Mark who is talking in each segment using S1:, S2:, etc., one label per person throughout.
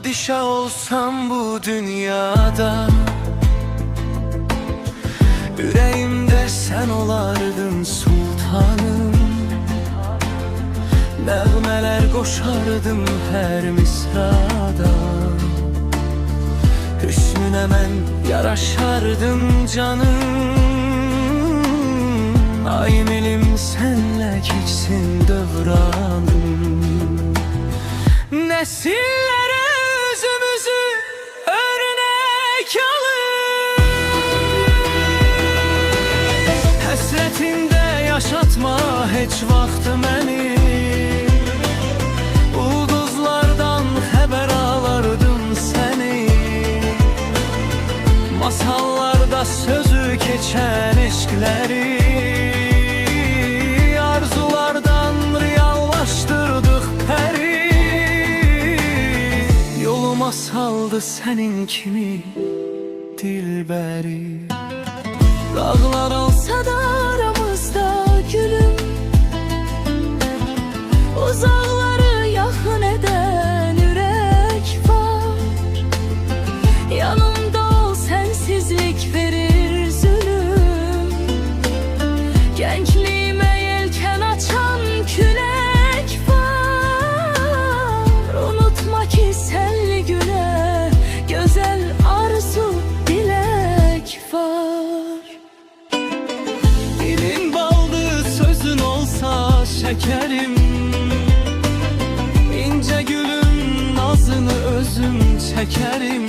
S1: padişah olsam bu dünyada, yüreğimde sen olardın sultanım. Nəğmələr qoşardım hər misrada, hüsnünə mən yaraşardım canım. Ay milim senlə keçsin dövranım, nesillərə özümüzü örnek alır. Həsrətində yaşatma heç vaxt məni, ulduzlardan xəbər alardım səni. Masallarda sözü keçən eşqləri, arzulardan reallaşdırdıq pəri. Yoluma saldı sənin kimi dilbəri. Dağlar olsa da aramızda gülüm, uzaqları yaxın edən ürək var. Yanımda ol, sensizlik verir zülüm. Gençliğime yelken açan külək var. Unutma ki senli güne güzel arzu dilek var. Dilin baldı sözün olsa şekerim, İnce gülün nazını özüm çekerim.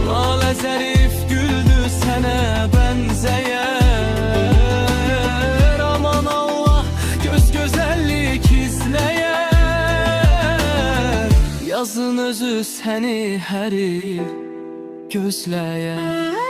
S1: Lale zərif güldü sənə bənzəyər. Aman Allah göz gözəllik izləyər. Yazın özü səni hər il gözləyər.